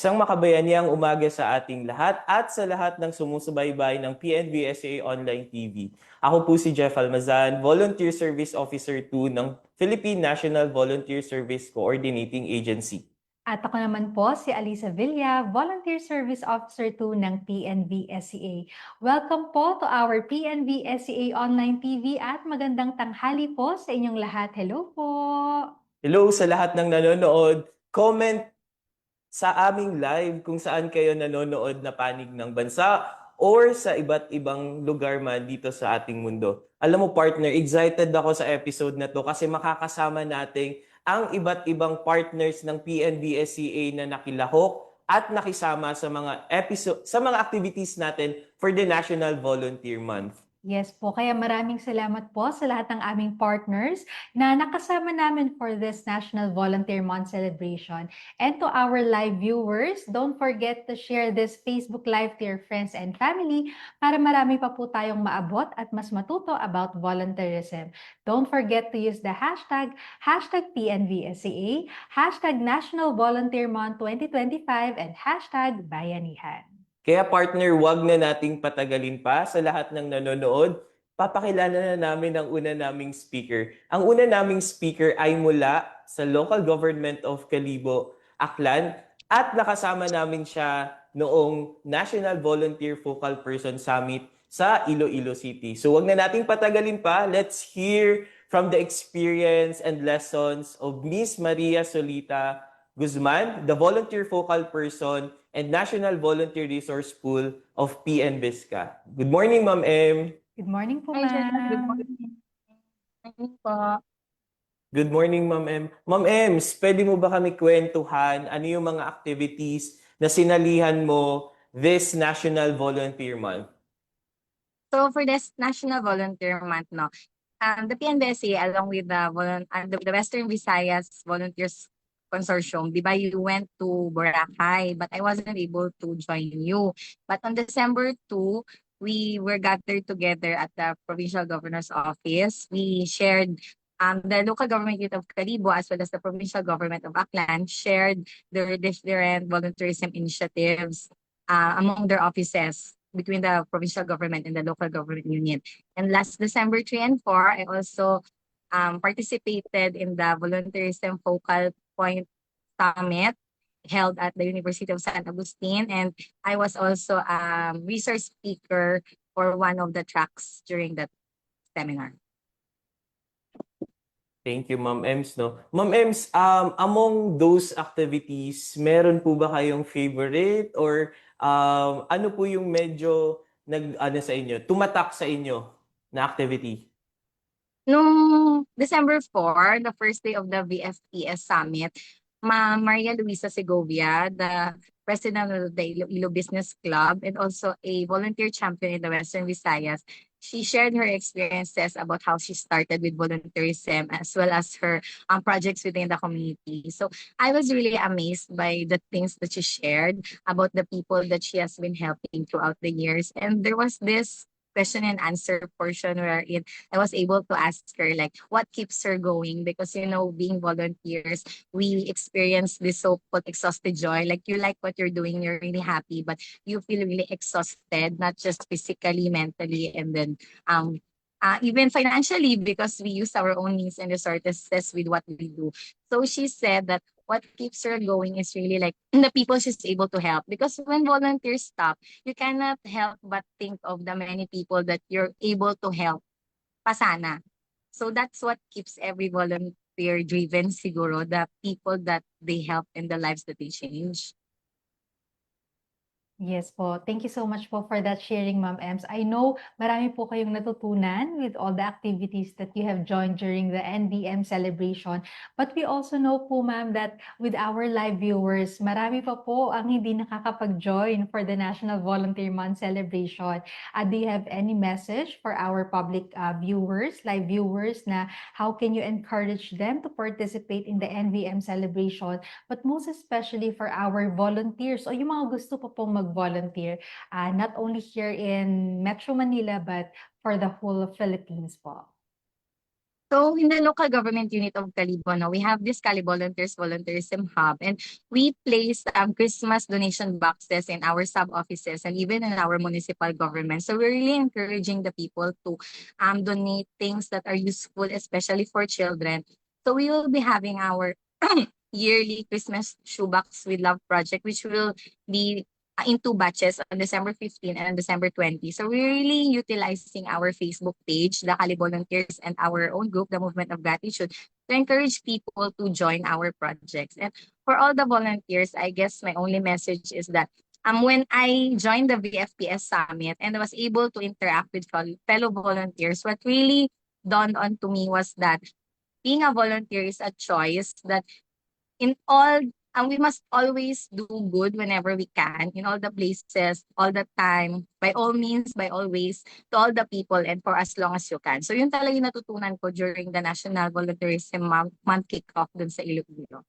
Isang makabayaniang umaga sa ating lahat at sa lahat ng sumusubaybay ng PNVSA Online TV. Ako po si Jeff Almazan, Volunteer Service Officer 2 ng Philippine National Volunteer Service Coordinating Agency. At ako naman po si Alisa Villa, Volunteer Service Officer 2 ng PNV-SCA. Welcome po to our PNV-SCA Online TV at magandang tanghali po sa inyong lahat. Hello po! Hello sa lahat ng nanonood. Comment sa aming live kung saan kayo nanonood na panig ng bansa or sa iba't ibang lugar man dito sa ating mundo. Alam mo partner, excited ako sa episode na to kasi makakasama natin ang iba't ibang partners ng PNVSCA na nakilahok at nakisama sa mga episode, sa mga activities natin for the National Volunteer Month. Yes po, kaya maraming salamat po sa lahat ng aming partners na nakasama namin for this National Volunteer Month celebration. And to our live viewers, don't forget to share this Facebook Live to your friends and family para marami pa po tayong maabot at mas matuto about volunteerism. Don't forget to use the hashtag #PNVSCA, #National Volunteer Month 2025, and #Bayanihan. Kaya partner, wag na nating patagalin pa sa lahat ng nanonood. Papakilala na namin ang una naming speaker. Ang una naming speaker ay mula sa Local Government of Calibo, Aklan, at nakasama namin siya noong National Volunteer Focal Person Summit sa Iloilo City. So wag na nating patagalin pa. Let's hear from the experience and lessons of Miss Maria Solita Guzman, the Volunteer Focal Person and National Volunteer Resource Pool of PNVISCA. Good morning, Ma'am M. Good morning po, Hi, Jeff. Good ma'am. morning. Morning po. Good morning, Ma'am M. Ma'am M, pwede mo ba kami kwentuhan ano yung mga activities na sinalihan mo this National Volunteer Month? So for this National Volunteer Month, the PNVSA along with the Western Visayas Volunteers Consortium, di ba, you went to Boracay, but I wasn't able to join you. But on December 2, we were gathered together at the Provincial Governor's Office. We shared the local government unit of Calibo as well as the provincial government of Aklan shared their different volunteerism initiatives among their offices between the provincial government and the local government union. And last December 3 and 4, I also participated in the Volunteerism Focal Point Summit held at the University of San Agustin. And I was also a research speaker for one of the tracks during that seminar. Thank you, Ma'am Ems. No? Ma'am Ems, among those activities, meron po ba kayong favorite or ano po yung medyo sa inyo, tumatak sa inyo na activity? Noong December 4, the first day of the VFPS Summit, Maria Luisa Segovia, the president of the Iloilo Business Club and also a volunteer champion in the Western Visayas, she shared her experiences about how she started with volunteerism as well as her projects within the community. So I was really amazed by the things that she shared about the people that she has been helping throughout the years. And there was this question and answer portion wherein I was able to ask her like what keeps her going, because being volunteers, we experience this so-called exhausted joy. Like you like what you're doing, you're really happy, but you feel really exhausted, not just physically, mentally, and then even financially, because we use our own means and resources with what we do. So she said that what keeps her going is really like the people she's able to help. Because when volunteers stop, you cannot help but think of the many people that you're able to help. Pasana. So that's what keeps every volunteer driven, siguro, the people that they help and the lives that they change. Yes po. Thank you so much po for that sharing, Ma'am Ems. I know marami po kayong natutunan with all the activities that you have joined during the NVM celebration. But we also know po, Ma'am, that with our live viewers, marami pa po ang hindi nakakapag-join for the National Volunteer Month celebration. Do you have any message for our public viewers, live viewers, na how can you encourage them to participate in the NVM celebration? But most especially for our volunteers o yung mga gusto pa pong mag-volunteer, not only here in Metro Manila but for the whole of Philippines po. So in the local government unit of Calibo, no, we have this Cali Volunteers Volunteerism Hub, and we place Christmas donation boxes in our sub offices and even in our municipal government. So we're really encouraging the people to donate things that are useful, especially for children. So we will be having our yearly Christmas shoebox with love project, which will be in two batches on December 15 and December 20. So we're really utilizing our Facebook page, the Cali Volunteers, and our own group, the Movement of Gratitude, to encourage people to join our projects. And for all the volunteers, I guess my only message is that when I joined the VFPS Summit and I was able to interact with fellow volunteers, what really dawned on to me was that being a volunteer is a choice that in all and we must always do good whenever we can, in all the places, all the time, by all means, by all ways, to all the people and for as long as you can. So yun talaga yung natutunan ko during the National Volunteerism Month kickoff dun sa Iloilo.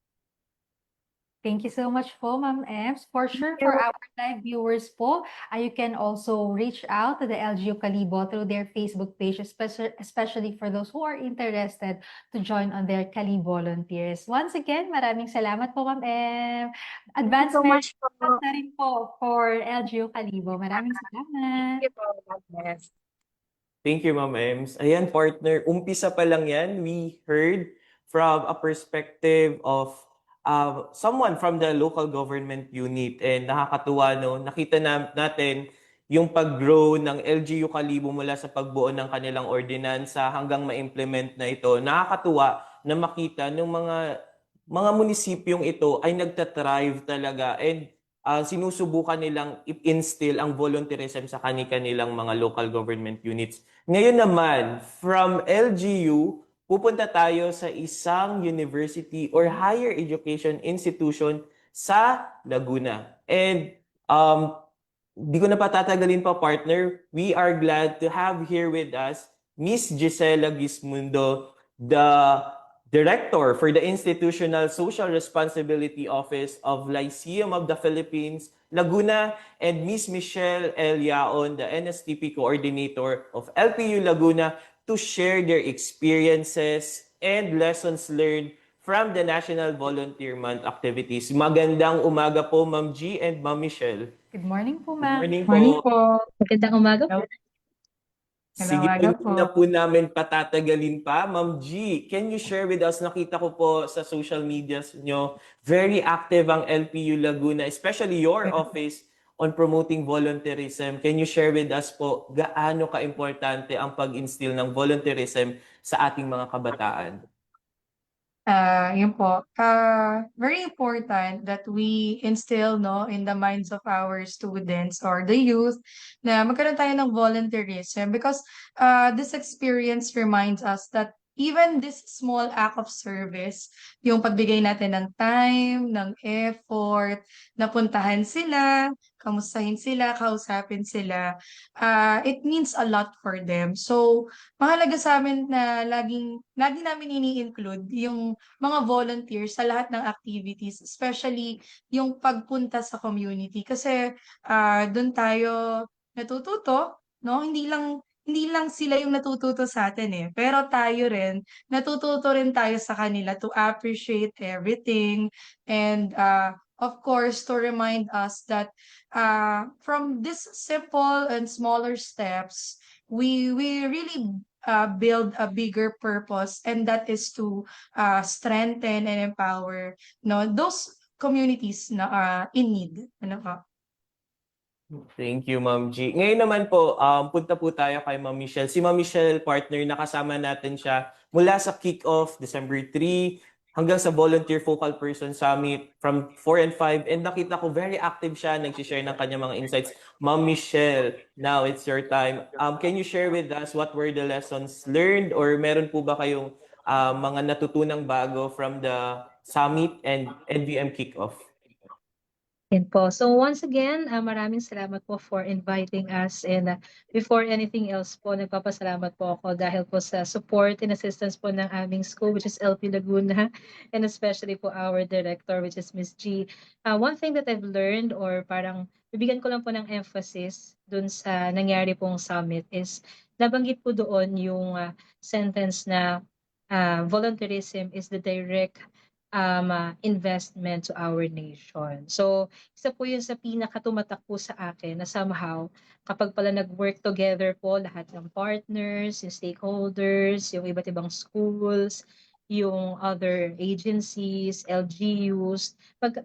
Thank you so much po, Ma'am Ems. For sure, for our live viewers po, you can also reach out to the LGU Calibo through their Facebook page, especially for those who are interested to join on their Cali Volunteers. Once again, maraming salamat po, Ma'am Em. Advance so Merry much po. Christmas na rin po for LGU Calibo. Maraming salamat. Thank you po. God bless. Thank you, Ma'am Ems. Ayan, partner, umpisa pa lang yan. We heard from a perspective of someone from the local government unit. And nakakatuwa, no? Nakita natin yung pag-grow ng LGU Calibo mula sa pagbuo ng kanilang ordinansa hanggang ma-implement na ito. Nakakatuwa na makita ng mga munisipyong ito ay nagtatrive talaga and sinusubukan nilang i-instill ang volunteerism sa kanilang mga local government units. Ngayon naman, from LGU, pupunta tayo sa isang university or higher education institution sa Laguna. And di ko na patatagalin pa, partner. We are glad to have here with us Miss Gisela Gismundo, the Director for the Institutional Social Responsibility Office of Lyceum of the Philippines, Laguna, and Miss Michelle L. Yaon, the NSTP Coordinator of LPU Laguna, to share their experiences and lessons learned from the National Volunteer Month activities. Magandang umaga po, Ma'am G and Ma'am Michelle. Good morning po, Good Ma'am. morning Morning po. po. Magandang umaga po. Sige, Umaga hindi na po. po namin patatagalin pa. Ma'am G, can you share with us, nakita ko po sa social medias nyo, very active ang LPU Laguna, especially your office on promoting volunteerism. Can you share with us po, gaano ka-importante ang pag-instill ng volunteerism sa ating mga kabataan? Yun po. Very important that we instill no in the minds of our students or the youth na magkaroon tayo ng volunteerism because this experience reminds us that even this small act of service, yung pagbigay natin ng time, ng effort, napuntahan sila, kamustahin sila, kausapin sila, it means a lot for them. So, mahalaga sa amin na lagi namin ini-include yung mga volunteers sa lahat ng activities, especially yung pagpunta sa community. Kasi doon tayo natututo, no? Hindi lang sila yung natututo sa atin eh, pero tayo rin, natututo rin tayo sa kanila to appreciate everything and of course to remind us that from this simple and smaller steps, we really build a bigger purpose, and that is to strengthen and empower no those communities na in need. Ano po? Thank you, Ma'am G. Ngayon naman po, punta po tayo kay Ma'am Michelle. Si Ma'am Michelle, partner, nakasama natin siya mula sa kick-off December 3 hanggang sa Volunteer Focal Person Summit from 4 and 5. And nakita ko very active siya, nag-share ng kanya mga insights. Ma'am Michelle, now it's your time. Can you share with us what were the lessons learned or meron po ba kayong mga natutunang bago from the summit and NVM kickoff? Yan po. So once again, maraming salamat po for inviting us, and before anything else po, nagpapasalamat po ako dahil po sa support and assistance po ng aming school, which is LP Laguna, and especially po our director, which is Miss G. One thing that I've learned, or parang bibigyan ko lang po ng emphasis dun sa nangyari pong summit, is nabanggit po doon yung sentence na volunteerism is the direct investment to our nation. So, isa po yun sa pinakatumatak po sa akin na somehow, kapag pala nag-work together po lahat ng partners, yung stakeholders, yung iba't ibang schools, yung other agencies, LGUs,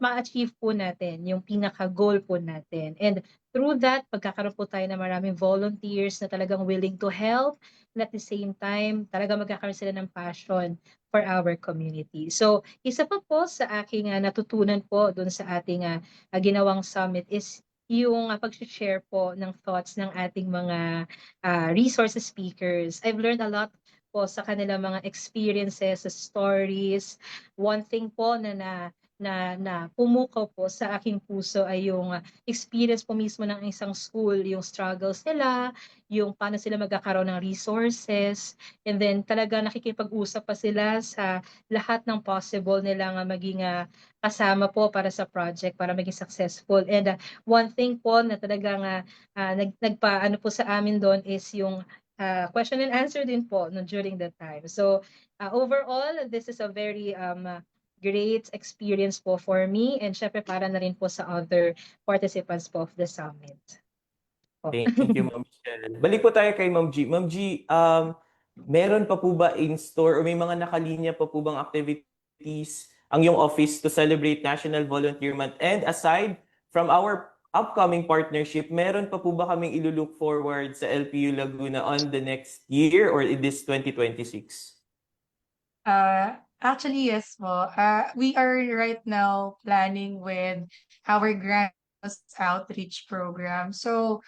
ma-achieve po natin yung pinaka-goal po natin. And through that, pagkakaroon po tayo ng maraming volunteers na talagang willing to help, and at the same time, talaga magkakaroon sila ng passion for our community. So, isa pa po sa aking natutunan po dun sa ating ginawang summit is yung pag-share po ng thoughts ng ating mga resources speakers. I've learned a lot po sa kanilang mga experiences, stories. One thing po na pumukaw po sa aking puso ay yung experience po mismo ng isang school, yung struggles nila, yung paano sila magkakaroon ng resources, and then talaga nakikipag-usap pa sila sa lahat ng possible nilang maging kasama po para sa project, para maging successful. And one thing po na talagang nagpa-ano po sa amin doon is yung question and answer din po no, during that time. So overall, this is a very great experience po for me, and syempre para na rin po sa other participants po of the summit. Po. Thank you, Ma'am Michelle. Balik po tayo kay Ma'am G. Ma'am G, meron pa po ba in store o may mga nakalinya pa po bang activities ang yung office to celebrate National Volunteer Month? And aside from our upcoming partnership, meron pa po ba kaming ilulook forward sa LPU Laguna on the next year or in this 2026? Actually, yes po. We are right now planning with our grant outreach program. So,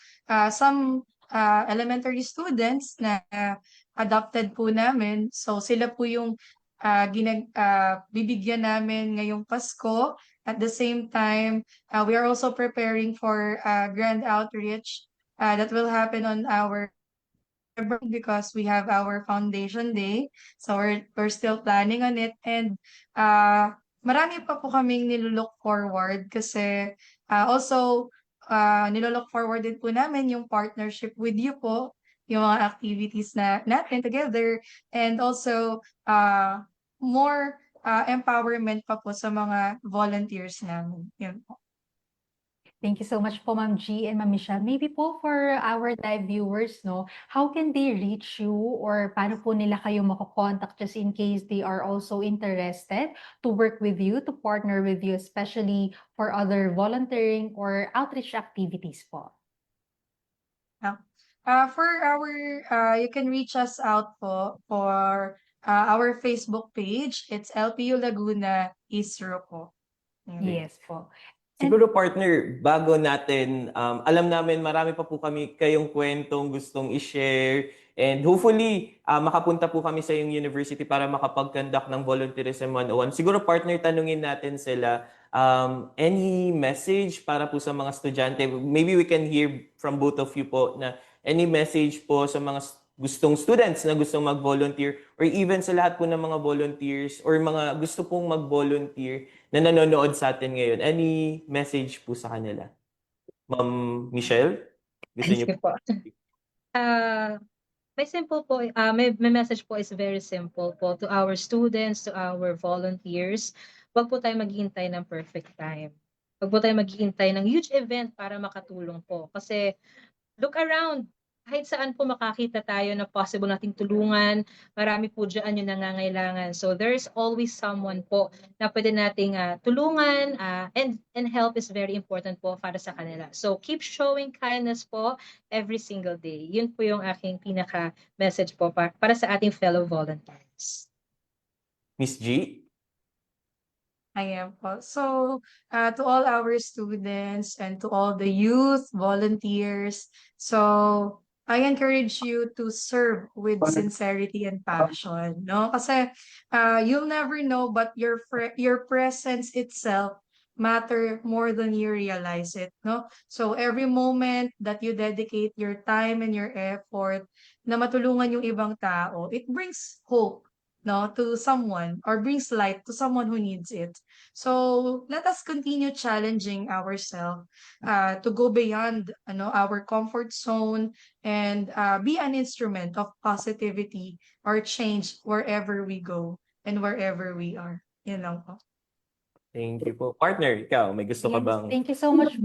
some elementary students na adopted po namin. So, sila po yung bibigyan namin ngayong Pasko. At the same time, we are also preparing for grand outreach that will happen on our because we have our foundation day. So we're still planning on it, and marami pa po kaming nilook forward kasi also nilook forward din po namin yung partnership with you po, yung mga activities na natin together, and also more empowerment pa po sa mga volunteers namin. Yun po. Thank you so much po, Ma'am G and Ma'am Michelle. Maybe po for our live viewers, no, how can they reach you or paano po nila kayo makokontak just in case they are also interested to work with you, to partner with you, especially for other volunteering or outreach activities po? For our, you can reach us out po for our Facebook page. It's LPU Laguna ISRO po. Yun. Yes po. Siguro partner, bago natin, alam namin marami pa po kami kayong kwentong gustong i-share, and hopefully makapunta po kami sa yung university para makapag-conduct ng Volunteerism 101. Siguro partner, tanungin natin sila, any message para po sa mga estudyante? Maybe we can hear from both of you po na any message po sa mga gustong students na gustong mag-volunteer, or even sa lahat po ng mga volunteers or mga gusto pong mag-volunteer na nanonood sa atin ngayon. Any message po sa kanila? Ma'am Michelle? Gusto niyo Sige po. My simple po, my message po is very simple po to our students, to our volunteers. Huwag po tayo maghihintay ng perfect time. Huwag po tayo maghihintay ng huge event para makatulong po. Kasi look around, kahit saan po makakita tayo na possible nating tulungan, marami po dyan yung nangangailangan. So there's always someone po na pwede nating tulungan, and help is very important po para sa kanila. So keep showing kindness po every single day. Yun po yung aking pinaka-message po para sa ating fellow volunteers. Miss G? Ayan po. So, to all our students and to all the youth, volunteers, so I encourage you to serve with sincerity and passion, no? Kasi you'll never know, but your presence itself matter more than you realize it, no? So every moment that you dedicate your time and your effort na matulungan yung ibang tao, it brings hope no, to someone or brings light to someone who needs it. So let us continue challenging ourselves to go beyond our comfort zone and be an instrument of positivity or change wherever we go and wherever we are. Yun lang po. Thank you po. Partner, ikaw, may gusto ka Yes, bang? thank you so much,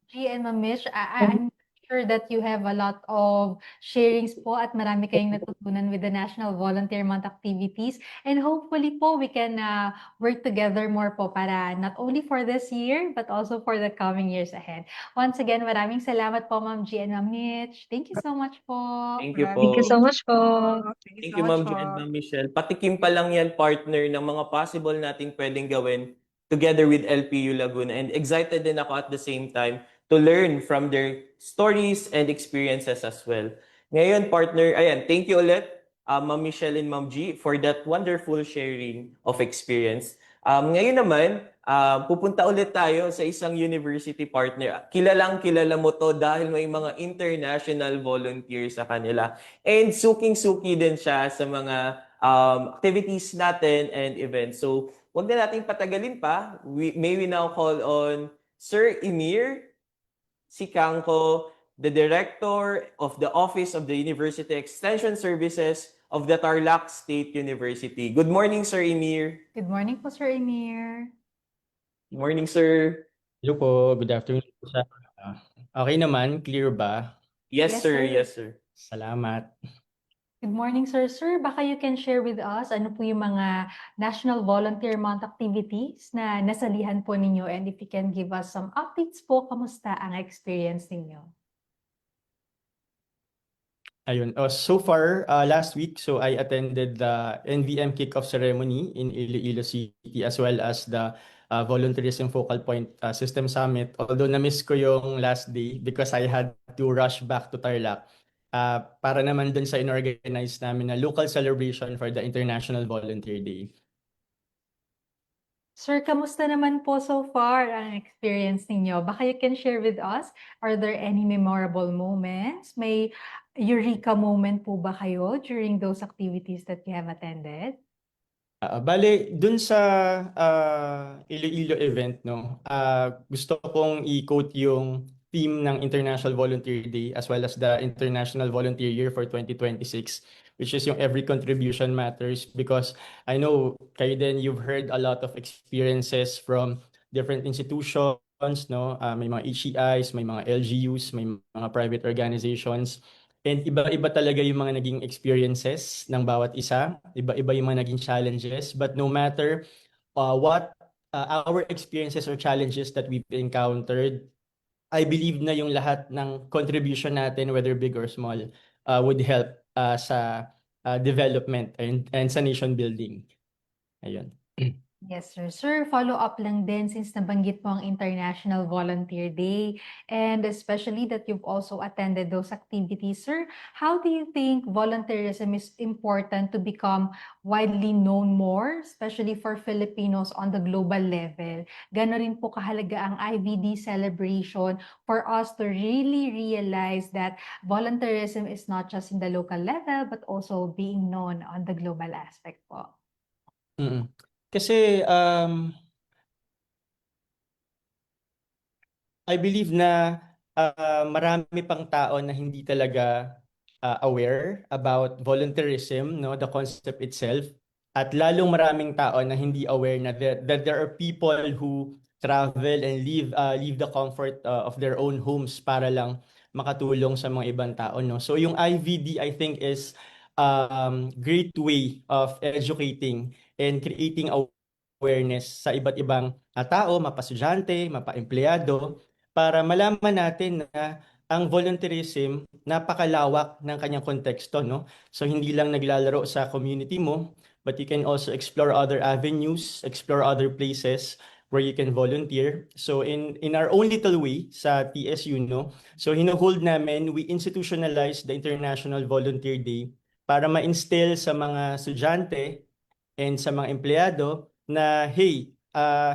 G and Ma'am Mish. I'm sure that you have a lot of sharings po at marami kayong natutunan with the National Volunteer Month activities. And hopefully po, we can work together more po para not only for this year, but also for the coming years ahead. Once again, maraming salamat po, Ma'am G and Ma'am Mitch. Thank you so much po. Thank you Thank you po. so much po. Thank you Thank so you, much Ma'am po. G and Ma'am Michelle. Patikim pa lang yan, partner, ng mga possible nating pwedeng gawin together with LPU Laguna. And excited din ako at the same time to learn from their stories and experiences as well. Ngayon, partner, ayan, thank you ulit, Ma'am Michelle and Ma'am G, for that wonderful sharing of experience. Ngayon naman, pupunta ulit tayo sa isang university partner. Kilalang kilala mo to dahil may mga international volunteers sa kanila. And suking-suki din siya sa mga activities natin and events. So, wag na nating patagalin pa. May we now call on Sir Emir Sikangko, the Director of the Office of the University Extension Services of the Tarlac State University. Good morning, Sir Emir. Good morning po, Sir Emir. Good morning, sir. Hello po, good afternoon po sa okay naman, clear ba? Yes, Yes, sir. sir. Yes, sir. Salamat. Good morning, sir. Sir, baka you can share with us ano po yung mga National Volunteer Month activities na nasalihan po ninyo and if you can give us some updates po, kamusta ang experience ninyo? Ayun, so far, last week, so I attended the NVM kickoff ceremony in Iloilo City as well as the Volunteerism Focal Point System Summit. Although na-miss ko yung last day because I had to rush back to Tarlac para naman dun sa inorganize namin na local celebration for the International Volunteer Day. Sir, kamusta naman po so far ang experience ninyo? Baka you can share with us, are there any memorable moments? May eureka moment po ba kayo during those activities that you have attended? Bale, dun sa Iloilo event, no, gusto kong i-quote yung theme ng International Volunteer Day as well as the International Volunteer Year for 2026, which is yung every contribution matters because I know kayo din, you've heard a lot of experiences from different institutions, no? May mga HEIs, may mga LGUs, may mga private organizations. And iba-iba talaga yung mga naging experiences ng bawat isa. Iba-iba yung mga naging challenges. But no matter what our experiences or challenges that we've encountered, I believe na yung lahat ng contribution natin, whether big or small, would help sa development and sa nation building. Ayun. Yes, sir. Sir, follow up lang din since nabanggit mo ang International Volunteer Day and especially that you've also attended those activities. Sir, how do you think volunteerism is important to become widely known more, especially for Filipinos on the global level? Gano'n rin po kahalaga ang IVD celebration for us to really realize that volunteerism is not just in the local level but also being known on the global aspect po. Mm-mm. Kasi I believe na marami pang tao na hindi talaga aware about volunteerism, no, the concept itself. At lalong maraming tao na hindi aware na that there are people who travel and leave the comfort of their own homes para lang makatulong sa mga ibang tao, no. So yung IVD I think is great way of educating and creating awareness sa iba't ibang tao, mapa-estudyante, mapa-empleyado, para malaman natin na ang volunteerism napakalawak ng kanyang konteksto, no? So hindi lang naglalaro sa community mo, but you can also explore other avenues, explore other places where you can volunteer. So in our own little way sa TSU, no? So hino-hold namin, we institutionalize the International Volunteer Day para ma-instill sa mga estudyante and sa mga empleyado na hey,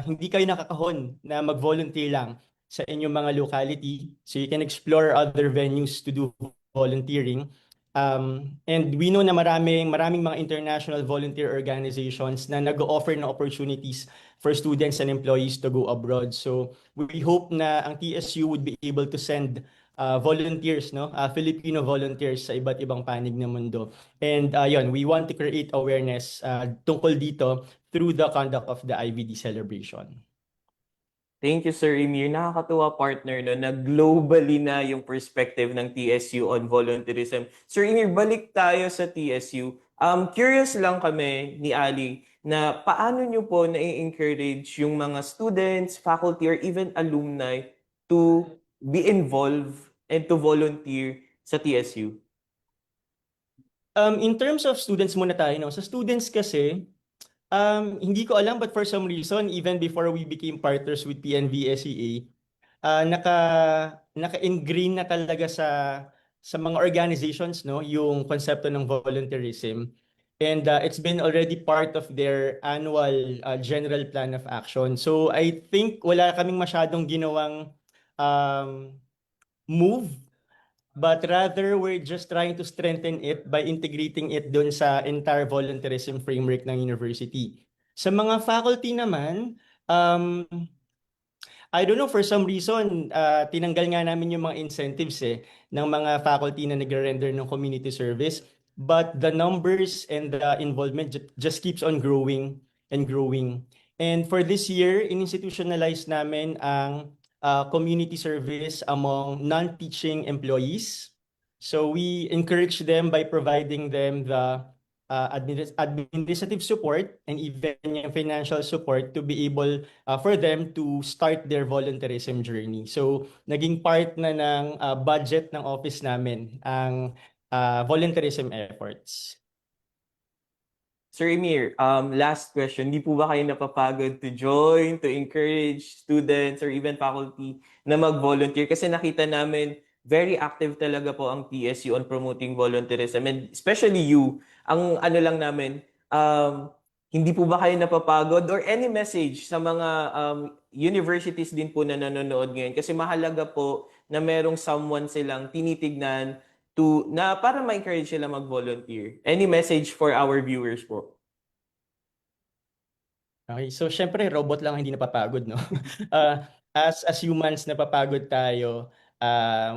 hindi kayo nakakahon na mag-volunteer lang sa inyong mga locality. So you can explore other venues to do volunteering. And we know na maraming mga international volunteer organizations na nag-offer ng opportunities for students and employees to go abroad. So we hope na ang TSU would be able to send volunteers, no? Filipino volunteers sa iba't ibang panig ng mundo. And yun, we want to create awareness tungkol dito through the conduct of the IVD celebration. Thank you, Sir Emir. Nakakatuwa, partner, no, na globally na yung perspective ng TSU on volunteerism. Sir Emir, balik tayo sa TSU. Curious lang kami ni Ali na paano nyo po na-encourage yung mga students, faculty, or even alumni to be involved and to volunteer sa TSU? In terms of students muna tayo, no? Sa students kasi, hindi ko alam, but for some reason, even before we became partners with PNV-SEA, naka-ingrain na talaga sa mga organizations, no, yung konsepto ng volunteerism. And it's been already part of their annual general plan of action. So I think wala kaming masyadong ginawang move, but rather we're just trying to strengthen it by integrating it dun sa entire volunteerism framework ng university. Sa mga faculty naman, I don't know, for some reason, tinanggal nga namin yung mga incentives ng mga faculty na nagre-render ng community service. But the numbers and the involvement just keeps on growing and growing. And for this year, in-institutionalize namin ang community service among non-teaching employees. So we encourage them by providing them the administrative support and even yung financial support to be able for them to start their volunteerism journey. So naging part na ng budget ng office namin ang volunteerism efforts. Sir Emir, last question. Di po ba kayo napapagod to join, to encourage students or even faculty na mag-volunteer? Kasi nakita namin, very active talaga po ang TSU on promoting volunteerism. And especially you, ang ano lang namin, hindi po ba kayo napapagod? Or any message sa mga universities din po na nanonood ngayon? Kasi mahalaga po na merong someone silang tinitignan na para ma-encourage sila mag-volunteer. Any message for our viewers po? Okay, so syempre robot lang ang hindi napapagod, no? As humans napapagod tayo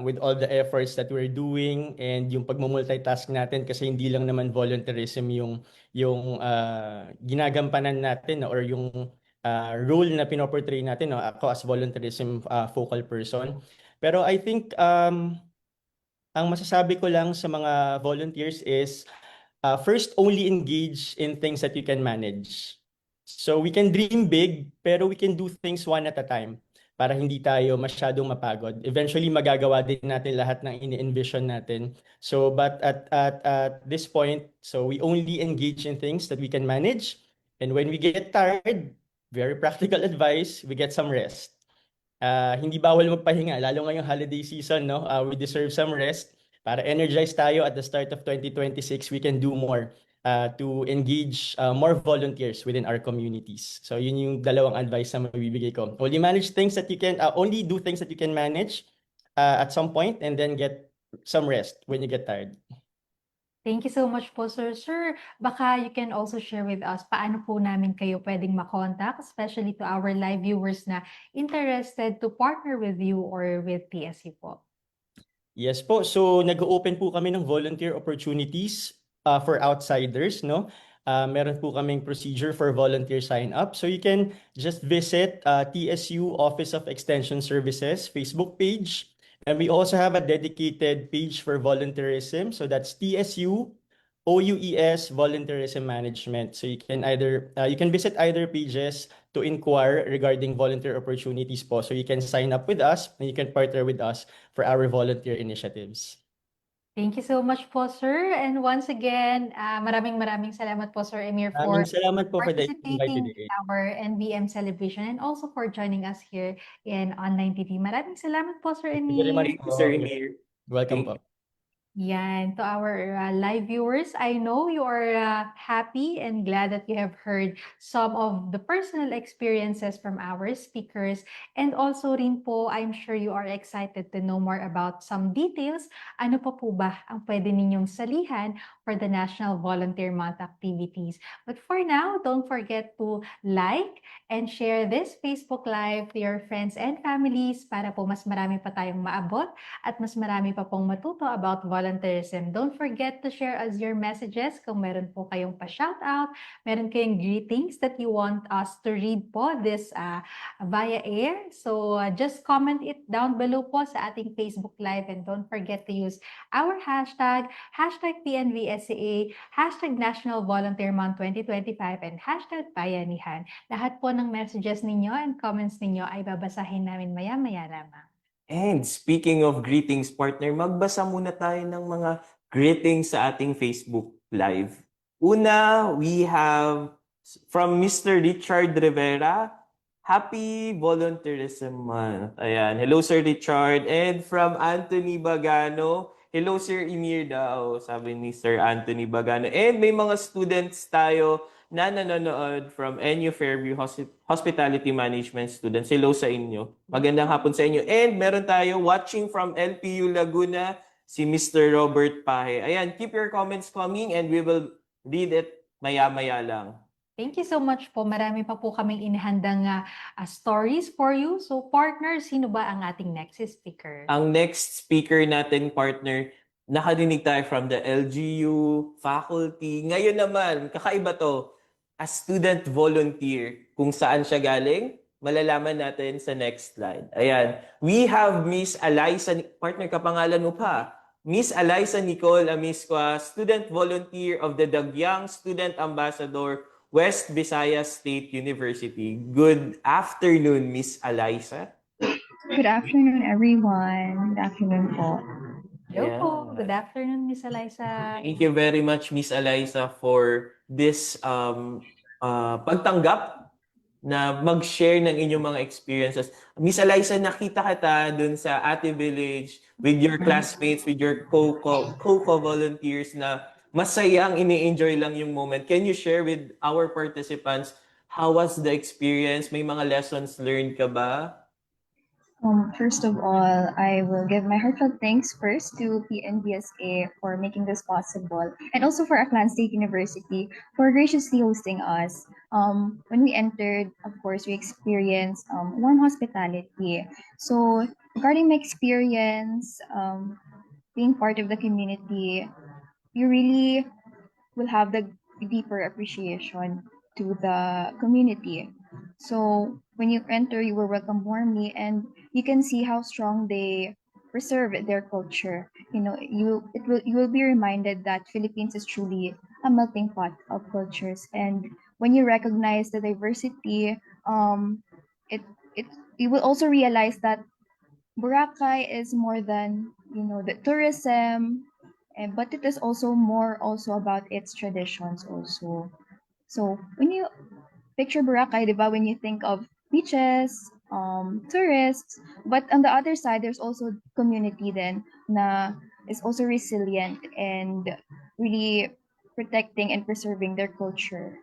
with all the efforts that we're doing and yung pagmumultitask natin kasi hindi lang naman volunteerism yung ginagampanan natin, no? Or yung role na pinoportray natin, no? Ako as volunteerism focal person. Pero I think ang masasabi ko lang sa mga volunteers is first, only engage in things that you can manage. So we can dream big, pero we can do things one at a time para hindi tayo masyadong mapagod. Eventually, magagawa din natin lahat ng ini-envision natin. So, but at this point, so we only engage in things that we can manage. And when we get tired, very practical advice, we get some rest. Hindi bawal magpahinga, lalo ngayong holiday season, no? We deserve some rest. Para energize tayo at the start of 2026, we can do more to engage more volunteers within our communities. So yun yung dalawang advice na mabibigay ko. Only do things that you can manage at some point and then get some rest when you get tired. Thank you so much po, sir. Sir, baka you can also share with us paano po namin kayo pwedeng makontak, especially to our live viewers na interested to partner with you or with TSU po. Yes po. So nag-open po kami ng volunteer opportunities for outsiders, no? Meron po kaming procedure for volunteer sign-up. So you can just visit TSU Office of Extension Services Facebook page. And we also have a dedicated page for volunteerism. So that's TSU OUES Volunteerism Management. So you can visit either pages to inquire regarding volunteer opportunities po. So you can sign up with us and you can partner with us for our volunteer initiatives. Thank you so much po, sir. And once again, maraming salamat po, Sir Emir, for Salamat po for the invite participating today. in our NBM celebration and also for joining us here in Online TV. Maraming salamat po, Sir Thank you very much Emir. Thank you, Sir Emir. Welcome po. Yan, to our live viewers, I know you are happy and glad that you have heard some of the personal experiences from our speakers. And also rin po, I'm sure you are excited to know more about some details. Ano pa po ba ang pwede ninyong salihan for the National Volunteer Month activities? But for now, don't forget to like and share this Facebook Live to your friends and families para po mas marami pa tayong maabot at mas marami pa pong matuto about volunteerism. Don't forget to share us your messages kung meron po kayong pa-shoutout, meron kayong greetings that you want us to read po this via air. So just comment it down below po sa ating Facebook Live and don't forget to use our hashtag, hashtag PNVSCA, hashtag National Volunteer Month 2025, and hashtag Bayanihan. Lahat po ng messages ninyo and comments ninyo ay babasahin namin maya-maya lamang. And speaking of greetings, partner, magbasa muna tayo ng mga greetings sa ating Facebook Live. Una, we have from Mr. Richard Rivera, Happy Volunteerism Month. Ayan. Hello, Sir Richard. And from Anthony Bagano, hello, Sir Emir daw, sabi ni Sir Anthony Bagano. And may mga students tayo na nanonood from NU Fairview Hospitality Management students. Hello sa inyo. Magandang hapon sa inyo. And meron tayo watching from LPU Laguna, si Mr. Robert Pahe. Ayan, keep your comments coming and we will read it maya-maya lang. Thank you so much po. Marami pa po kaming inihandang stories for you. So partner, sino ba ang ating next speaker? Ang next speaker natin, partner, nakarinig tayo from the LGU, faculty. Ngayon naman, kakaiba to, a student volunteer. Kung saan siya galing, malalaman natin sa next slide. Ayan. We have Miss Eliza, partner, kapangalan mo pa. Miss Eliza Nicole Amisqua, student volunteer of the Dagyang Student Ambassador, West Visayas State University. Good afternoon, Miss Eliza. Good afternoon, everyone. Good afternoon po. Hello po. Ayan. Good afternoon, Miss Eliza. Thank you very much, Miss Eliza, for this pagtanggap na mag-share ng inyong mga experiences. Miss Eliza, nakita kita dun sa Ate Village with your classmates, with your co-volunteers na masayang ini-enjoy lang yung moment. Can you share with our participants how was the experience? May mga lessons learned ka ba? First of all, I will give my heartfelt thanks first to PNBSA for making this possible, and also for Aklan State University for graciously hosting us. When we entered, of course, we experienced warm hospitality. So, regarding my experience, being part of the community, you really will have the deeper appreciation to the community. So when you enter, you were welcomed warmly, and you can see how strong they preserve their culture. You will be reminded that Philippines is truly a melting pot of cultures, and when you recognize the diversity, it it you will also realize that Boracay is more than the tourism, but it is also about its traditions also. So when you picture Boracay, di ba, when you think of beaches, tourists, but on the other side, there's also community then na is also resilient and really protecting and preserving their culture.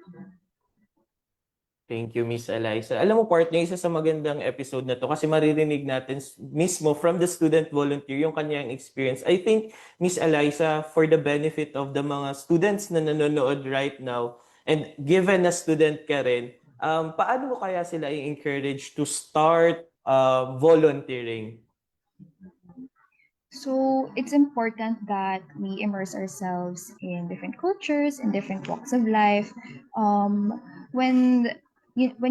Thank you, Miss Eliza. Alam mo, partner, isa sa magandang episode na to kasi maririnig natin mismo from the student volunteer yung kanyang experience. I think, Miss Eliza, for the benefit of the mga students na nanonood right now, and given na student ka rin, paano mo kaya sila i-encourage to start volunteering? So it's important that we immerse ourselves in different cultures, in different walks of life. When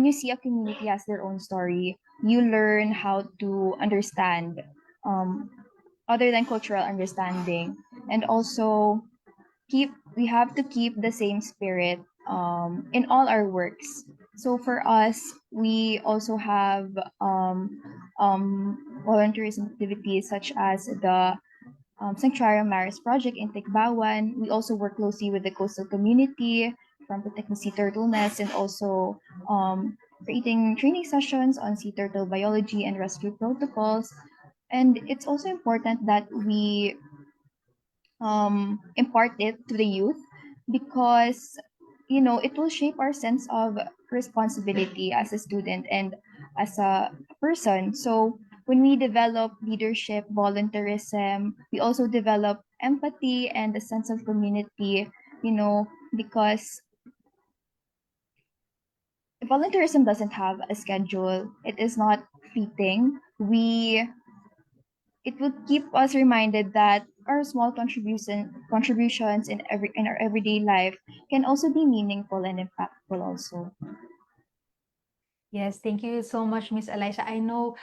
you see a community has their own story, you learn how to understand other than cultural understanding, and also we have to keep the same spirit in all our works. So for us, we also have volunteerism activities such as the Sanctuarium Maris project in Tikbawan. We also work closely with the coastal community from protecting sea turtle nests, and also creating training sessions on sea turtle biology and rescue protocols. And it's also important that we impart it to the youth, because you know it will shape our sense of responsibility as a student and as a person. So when we develop leadership, volunteerism, we also develop empathy and a sense of community, you know, because volunteerism doesn't have a schedule. It is not fleeting. It will keep us reminded that our small contributions in our everyday life can also be meaningful and impactful also. Yes, thank you so much, Miss Eliza. I know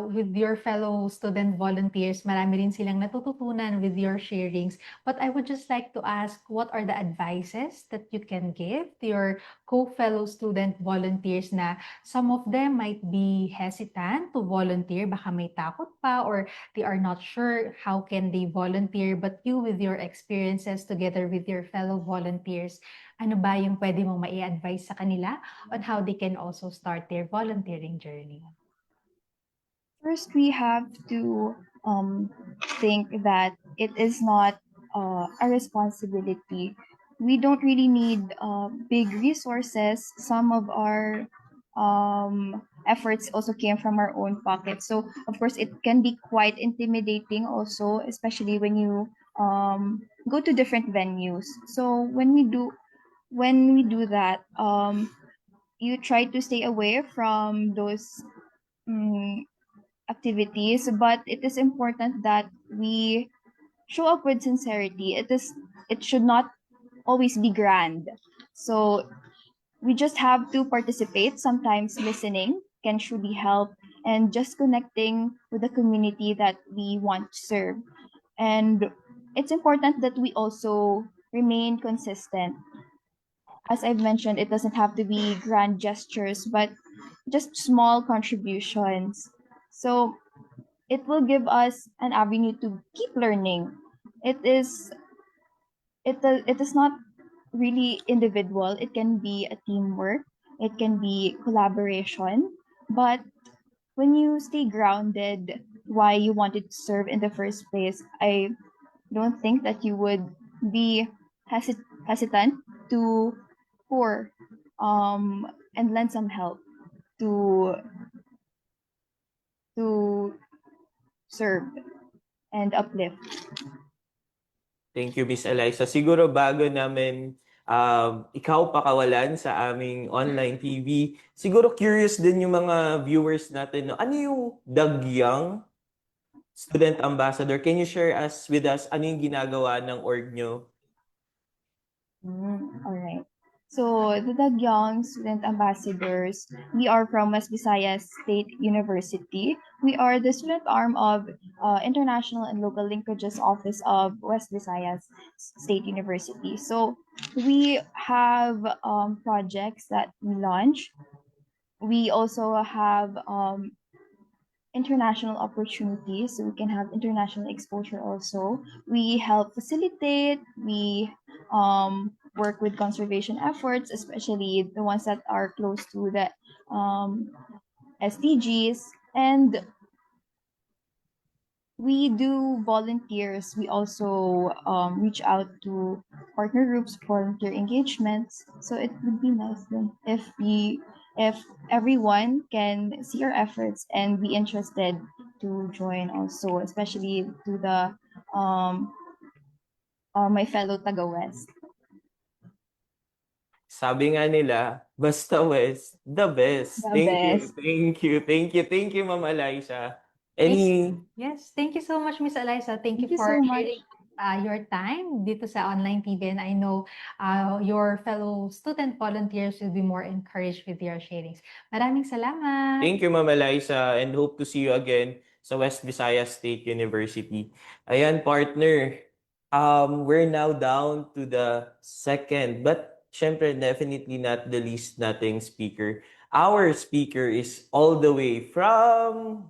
with your fellow student volunteers, marami rin silang natututunan with your sharings. But I would just like to ask, what are the advices that you can give to your co-fellow student volunteers na some of them might be hesitant to volunteer, baka may takot pa, or they are not sure how can they volunteer, but you with your experiences together with your fellow volunteers, ano ba yung pwede mong mai-advise sa kanila on how they can also start their volunteering journey? First, we have to think that it is not a responsibility. We don't really need big resources. Some of our efforts also came from our own pocket. So, of course, it can be quite intimidating also, especially when you go to different venues. So, when we do that, you try to stay away from those um, activities, but it is important that we show up with sincerity. It should not always be grand. So we just have to participate. Sometimes listening can truly help, and just connecting with the community that we want to serve. And it's important that we also remain consistent. As I've mentioned, it doesn't have to be grand gestures, but just small contributions. So it will give us an avenue to keep learning. It is it is not really individual. It can be a teamwork. It can be collaboration. But when you stay grounded, why you wanted to serve in the first place, I don't think that you would be hesitant to pour and lend some help to to serve and uplift. Thank you, Miss Eliza. Siguro bago namin ikaw pakawalan sa aming online TV, siguro curious din yung mga viewers natin. No? Ano yung Dagyang Student Ambassador? Can you share with us ano yung ginagawa ng org nyo? All right. So the Dagyang Student Ambassadors, we are from West Visayas State University. We are the student arm of International and Local Linkages Office of West Visayas State University. So we have projects that we launch. We also have international opportunities, so we can have international exposure also. We help facilitate, we work with conservation efforts, especially the ones that are close to the SDGs, and we do volunteers. We also reach out to partner groups, volunteer engagements. So it would be nice then if everyone can see our efforts and be interested to join also, especially to the my fellow Taga West. Sabi nga nila, basta West, the best. The Thank you, best. thank you, thank you, thank you, Ma'am Eliza. Any Yes, thank you so much, Miss Eliza. Thank you Thank you for so much. sharing your time dito sa online TV. And I know your fellow student volunteers will be more encouraged with your sharings. Maraming salamat. Thank you, Ma'am Eliza, and hope to see you again sa West Visayas State University. Ayan, partner. We're now down to the second, but syempre, definitely not the least nating speaker. Our speaker is all the way from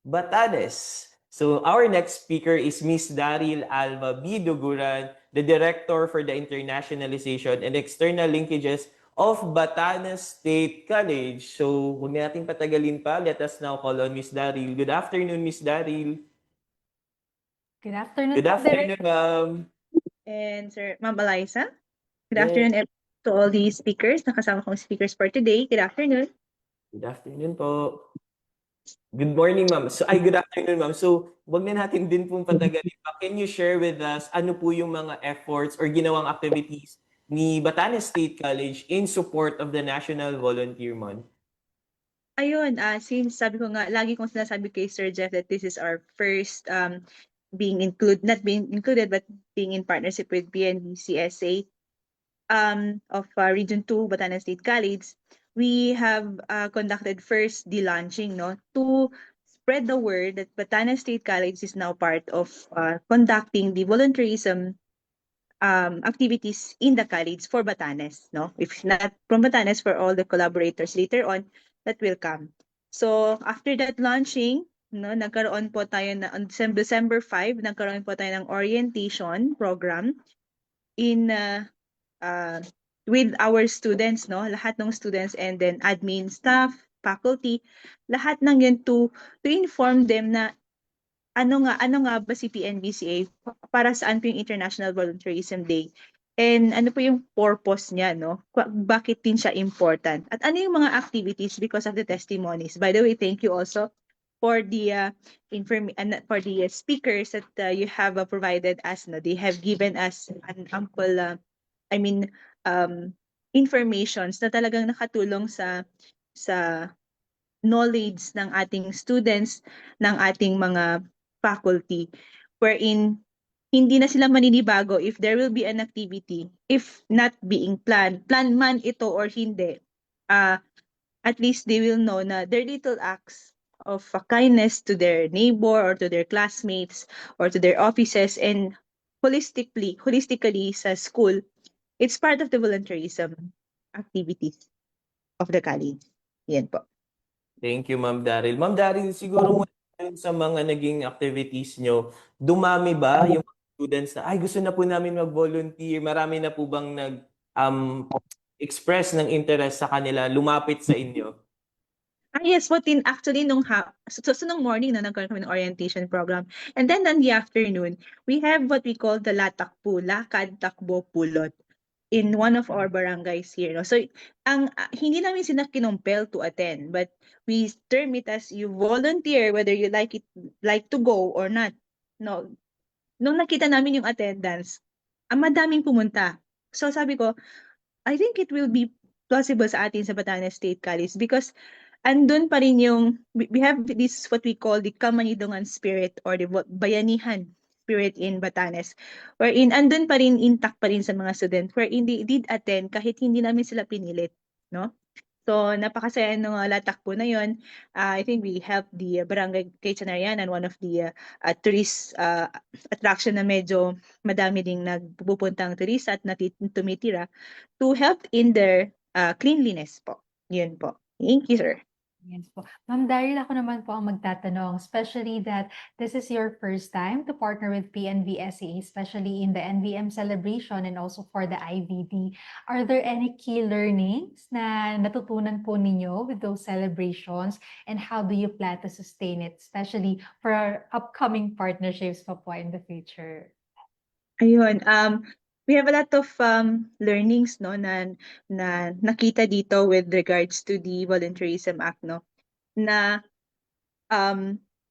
Batanes. So our next speaker is Miss Daryl Alva B. Duguran, the Director for the Internationalization and External Linkages of Batanes State College. So huwag nating patagalin pa. Let us now call on Miss Daryl. Good afternoon, Miss Daryl. Good afternoon Good po, Direk. afternoon, ma'am. And Sir Ma'am Eliza. Good Yes. afternoon to all the speakers. Nakasama kong speakers for today. Good afternoon. Good afternoon po. Good morning, ma'am. Good afternoon, ma'am. So, wag na natin din pong patagalin pa. Can you share with us ano po yung mga efforts or ginawang activities ni Batanes State College in support of the National Volunteer Month? Ayun, since sabi ko nga, lagi kong sinasabi kay Sir Jeff that this is our first not being included, but being in partnership with PNBCSA of Region 2, Batanes State College. We have conducted first the launching, no, to spread the word that Batanes State College is now part of conducting the volunteerism activities in the college for Batanes, no? If not from Batanes, for all the collaborators later on that will come. So after that launching, no, nagkaroon po tayo na on December 5, nagkaroon po tayo ng orientation program in with our students, no? Lahat ng students and then admin staff, faculty, lahat ng yun to inform them na ano nga ba si PNBCA, para saan po yung International Volunteerism Day, and ano po yung purpose niya, no? Bakit din siya important, at ano yung mga activities because of the testimonies. By the way, thank you also for the for the speakers that you have provided us, no? They have given us an ample informations na talagang nakatulong sa knowledge ng ating students, ng ating mga faculty, wherein hindi na sila maninibago if there will be an activity, if not being planned man ito or hindi, at least they will know na their little acts of kindness to their neighbor or to their classmates or to their offices and holistically sa school, it's part of the volunteerism activities of the college. Yan po. Thank you, Ma'am Daryl. Ma'am Daryl, siguro muna sa mga naging activities nyo, dumami ba yung mga students na, ay, gusto na po namin mag-volunteer? Marami na po bang express ng interest sa kanila, lumapit sa inyo? Yes, actually nung morning na nagkaroon kami ng orientation program. And then in the afternoon, we have what we call the Latakpo, Lakad, Takbo, Pulot in one of our barangays here. No? So hindi namin sila kinompel to attend, but we term it as you volunteer whether you like to go or not. No. Nung nakita namin yung attendance, madaming pumunta. So sabi ko, I think it will be plausible sa atin sa Batanes State College because andun pa rin yung, we have this what we call the Kamanidungan spirit or the bayanihan spirit in Batanes, wherein andun pa rin, intact pa rin sa mga student, wherein they did attend kahit hindi namin sila pinilit, no? So, napakasaya nung latakbo na yon. I think we helped the Barangay Quezonarian and one of the tourist attraction na medyo madami ding nagpupuntang turista at tumitira to help in their cleanliness po. Yun po. Thank you, sir. Yes po. Ma'am Daryl, ako naman po ang magtatanong, especially that this is your first time to partner with PNVSA, especially in the NVM celebration and also for the IVD. Are there any key learnings na natutunan po ninyo with those celebrations, and how do you plan to sustain it, especially for our upcoming partnerships pa po in the future? Ayun, we have a lot of learnings, no, na nakita dito with regards to the Volunteerism Act, no, na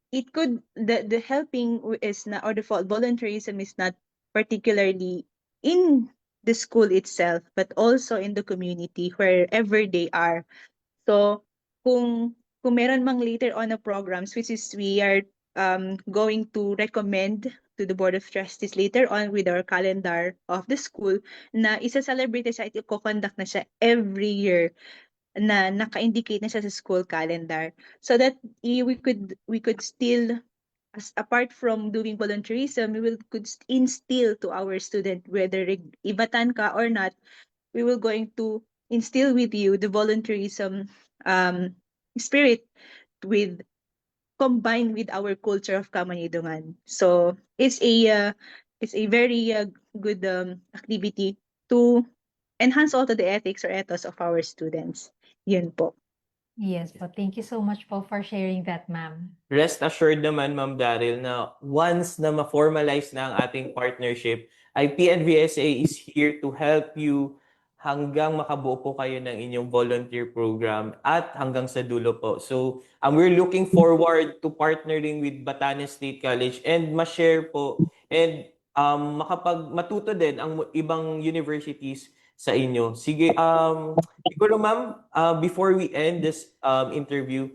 it could the helping is na, or the volunteerism is not particularly in the school itself but also in the community wherever they are. So kung meron mang later on a programs, which is we are going to recommend to the Board of Trustees later on with our calendar of the school, na isa-celebrate siya at i-conduct na siya every year, na naka-indicate na siya sa school calendar, so that we could still, apart from doing volunteerism, we could instill to our student, whether ibatan ka or not, we will going to instill with you the volunteerism spirit combined with our culture of Kamanidungan. So it's a very good activity to enhance also the ethics or ethos of our students. Yun po. Yes po. Thank you so much po for sharing that, ma'am. Rest assured naman, Ma'am Daryl, na once na ma-formalize na ang ating partnership, ay PNVSA is here to help you hanggang makabuo po kayo ng inyong volunteer program at hanggang sa dulo po. So, we're looking forward to partnering with Batanes State College and ma-share po and matuto din ang ibang universities sa inyo. Sige, siguro ma'am, before we end this interview,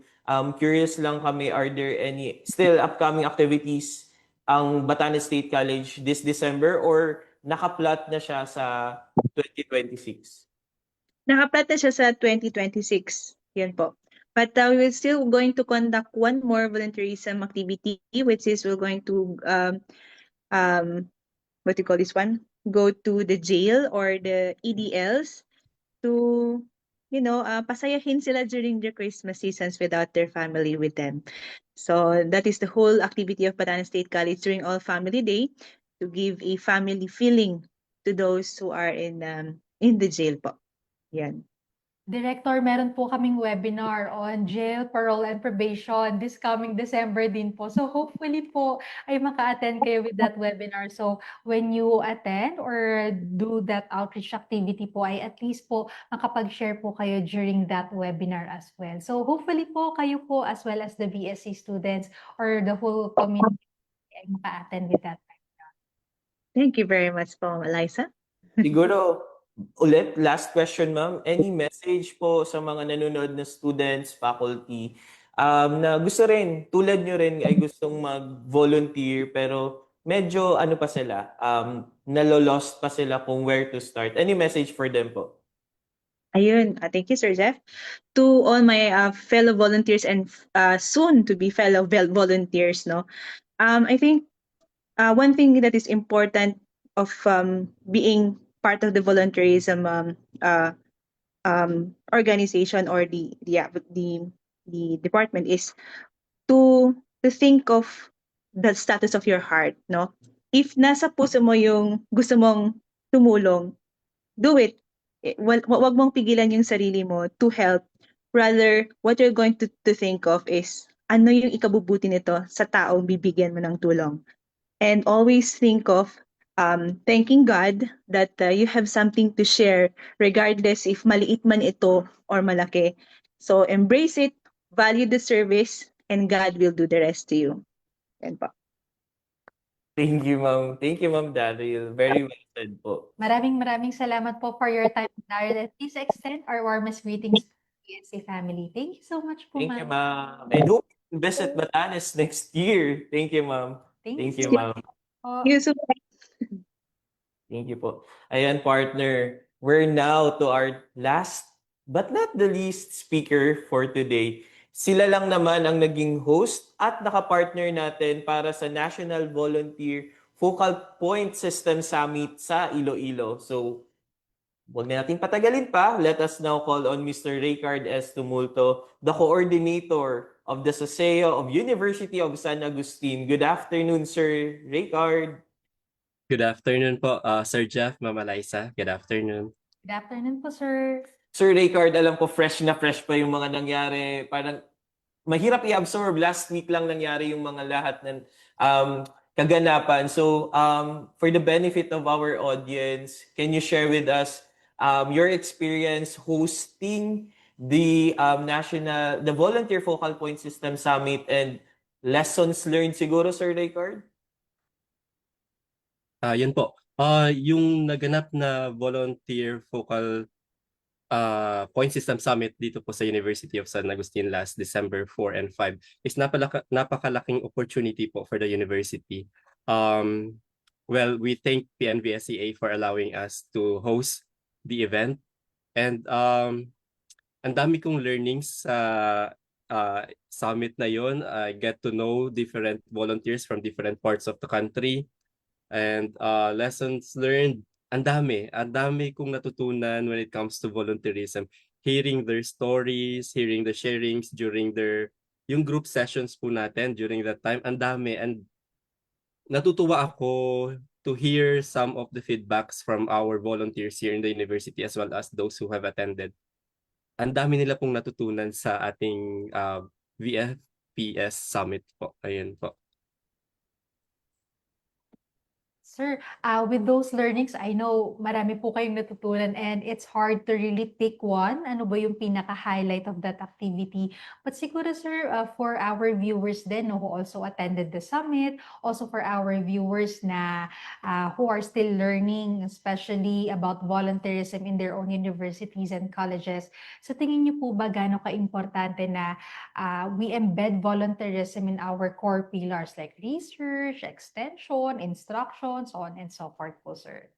curious lang kami, are there any still upcoming activities ang Batanes State College this December or nakaplot na siya sa 2026? Nakaplot na siya sa 2026. Yan po. But we're still going to conduct one more volunteerism activity, which is we're going to what do you call this one? Go to the jail or the EDLs to, pasayahin sila during the Christmas seasons without their family with them. So that is the whole activity of Batanes State College during All Family Day, to give a family feeling to those who are in the jail po. Yan. Director, meron po kaming webinar on jail, parole, and probation this coming December din po. So hopefully po ay maka-attend kayo with that webinar. So when you attend or do that outreach activity po ay at least po makapag-share po kayo during that webinar as well. So hopefully po kayo po as well as the BSc students or the whole community ay maka-attend with that. Thank you very much po, Eliza. Siguro, ulit, last question, ma'am. Any message po sa mga nanonood na students, faculty, na gusto rin, tulad nyo rin, ay gustong mag-volunteer, pero medyo ano pa sila, nalolost pa sila kung where to start. Any message for them po? Ayun, thank you, Sir Jeff. To all my fellow volunteers and soon to be fellow volunteers, no. I think one thing that is important of being part of the volunteerism organization or the department is to think of the status of your heart, no? If nasa puso mo yung gusto mong tumulong, do it. Wag mong pigilan yung sarili mo to help. Rather, what you're going to think of is ano yung ikabubuti nito sa taong bibigyan mo ng tulong. And always think of thanking God that you have something to share, regardless if maliit man ito or malaki. So embrace it, value the service, and God will do the rest to you. Yan po. Thank you, ma'am. Thank you, Ma'am Daryl. Very well said po. Maraming salamat po for your time, Daryl. And please extend our warmest greetings to the PNC family. Thank you so much po, Thank you, ma'am. ma'am. And hope you visit Batanes next year. Thank you, ma'am. Thank you, ma'am. po. Thank you so much. Thank you po. Ayan, partner. We're now to our last but not the least speaker for today. Sila lang naman ang naging host at nakapartner natin para sa National Volunteer Focal Point System Summit sa Iloilo. So, huwag na natin patagalin pa. Let us now call on Mr. Ricard S. Tumulto, the coordinator of the Saseo of University of San Agustin. Good afternoon, Sir Ricard. Good afternoon po, Sir Jeff, Mama Liza. Good afternoon. Good afternoon po, sir. Sir Ricard, alam ko fresh na fresh pa yung mga nangyari. Parang mahirap i-absorb. Last week lang nangyari yung mga lahat ng kaganapan. So, for the benefit of our audience, can you share with us your experience hosting the the Volunteer Focal Point System Summit and lessons learned siguro, Sir Ricard? Yun po. Yung naganap na Volunteer Focal Point System Summit dito po sa University of San Agustin last December 4 and 5 is napakalaking opportunity po for the university. Well, we thank PNVSCA for allowing us to host the event. And ang dami kong learnings sa summit na yon. I get to know different volunteers from different parts of the country. And lessons learned, ang dami kong natutunan when it comes to volunteerism. Hearing their stories, hearing the sharings during yung group sessions po natin during that time, ang dami. And natutuwa ako to hear some of the feedbacks from our volunteers here in the university as well as those who have attended. ang dami nila pong natutunan sa ating VFPS Summit po. Ayun po. Sir, with those learnings, I know marami po kayong natutunan and it's hard to really pick one. Ano ba yung pinaka-highlight of that activity? But siguro, sir, for our viewers then who also attended the summit, also for our viewers na who are still learning, especially about volunteerism in their own universities and colleges, sa tingin niyo po ba gaano ka-importante na we embed volunteerism in our core pillars like research, extension, instruction, so on and so forth po, sir?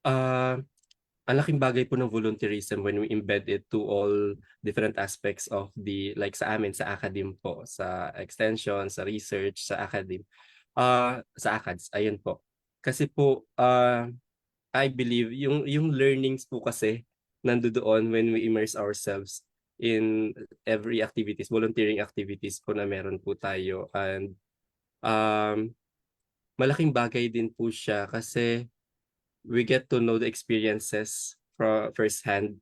Uh, ang laking bagay po ng volunteerism when we embed it to all different aspects of like sa amin, sa academe po, sa extension, sa research, sa academe, sa ACADS, ayun po. Kasi po, I believe yung learnings po kasi nandoon when we immerse ourselves in every activities, volunteering activities po na meron po tayo. And malaking bagay din po siya kasi we get to know the experiences from firsthand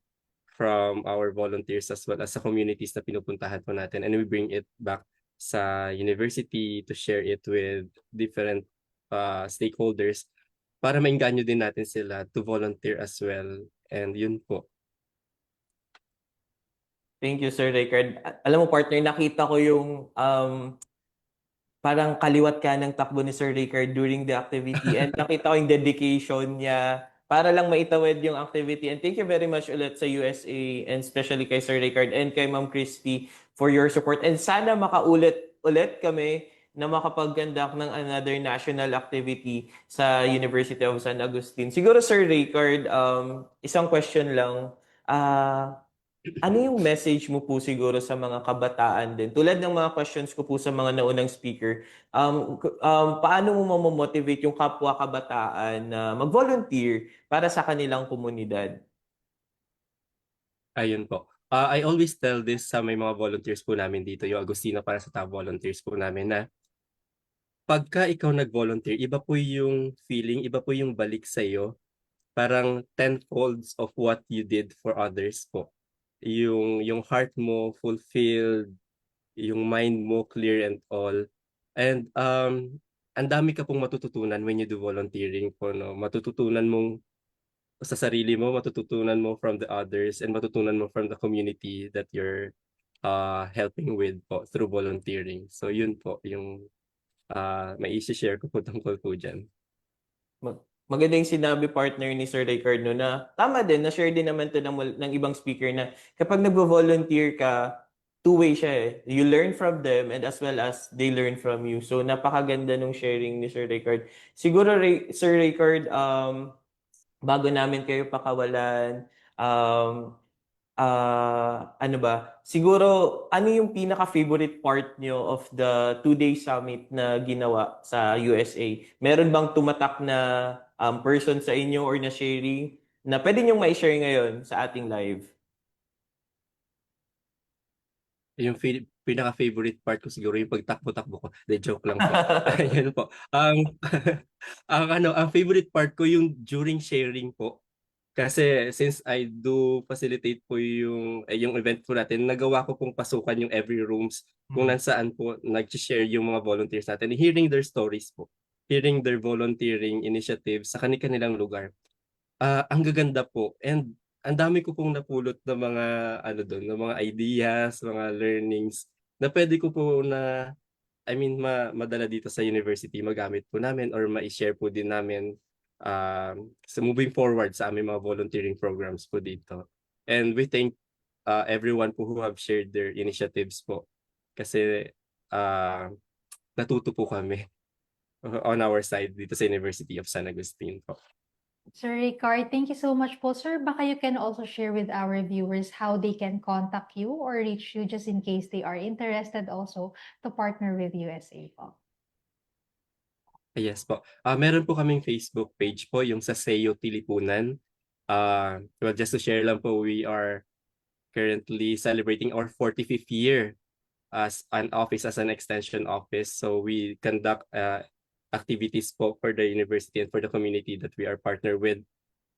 from our volunteers as well as sa communities na pinupuntahan po natin, and we bring it back sa university to share it with different stakeholders para maengganyo din natin sila to volunteer as well. And yun po. Thank you, Sir Ricard. Alam mo, partner, nakita ko yung parang kaliwat ka ng takbo ni Sir Ricard during the activity and nakita ko yung dedication niya para lang maitawid yung activity. And thank you very much ulit sa USA and especially kay Sir Ricard and kay Ma'am Christy for your support. And sana makaulit kami na makapag-conduct ng another national activity sa University of San Agustin. Siguro, Sir Ricard, isang question lang. Ano yung message mo po siguro sa mga kabataan din? Tulad ng mga questions ko po sa mga naunang speaker, paano mo mamomotivate yung kapwa kabataan na mag-volunteer para sa kanilang komunidad? Ayun po. I always tell this sa may mga volunteers po namin dito, yung Agustino para sa top volunteers po namin, na pagka ikaw nag-volunteer, iba po yung feeling, iba po yung balik sa iyo. Parang tenfolds of what you did for others po. Yung heart mo fulfilled, yung mind mo clear and all. And ang dami ka pong matututunan when you do volunteering po, no? Matututunan mong sa sarili mo, matututunan mo from the others, and matutunan mo from the community that you're helping with po through volunteering. So yun po yung may i-share ko po tungkol po dyan. Maganda yung sinabi, partner, ni Sir Ricardo, na tama din, na-share din naman to ng ibang speaker na kapag nag-volunteer ka, two-way siya eh. You learn from them and as well as they learn from you. So napakaganda nung sharing ni Sir Ricard. Siguro, Sir Ricard, bago namin kayo pakawalan, ano ba? Siguro, ano yung pinaka-favorite part nyo of the two-day summit na ginawa sa USA? Meron bang tumatak na person sa inyo or na sharing na pwede nyong ma-share ngayon sa ating live? Yung pinaka-favorite part ko siguro yung pagtakbo-takbo ko. De joke lang po. Ayun po. Ang favorite part ko yung during sharing po. Kasi since I do facilitate po yung event po natin, nagawa ko pong pasukan yung every rooms kung nasaan po nag-share yung mga volunteers natin. Hearing their stories po. Hearing their volunteering initiatives sa kanilang lugar. Ang gaganda po. And ang dami ko pong napulot ng mga ng mga ideas, mga learnings na pwede ko po na madala dito sa university, magamit po namin or ma-share po din namin so moving forward sa aming mga volunteering programs po dito. And we thank everyone po who have shared their initiatives po kasi natuto po kami on our side dito sa University of San Agustin po. Sir Ricard, thank you so much po. Sir, baka you can also share with our viewers how they can contact you or reach you just in case they are interested also to partner with USA po. Yes po. Meron po kaming Facebook page po, yung sa SEO Tilipunan. Well, just to share lang po, we are currently celebrating our 45th year as an office, as an extension office. So we conduct activities po for the university and for the community that we are partnered with.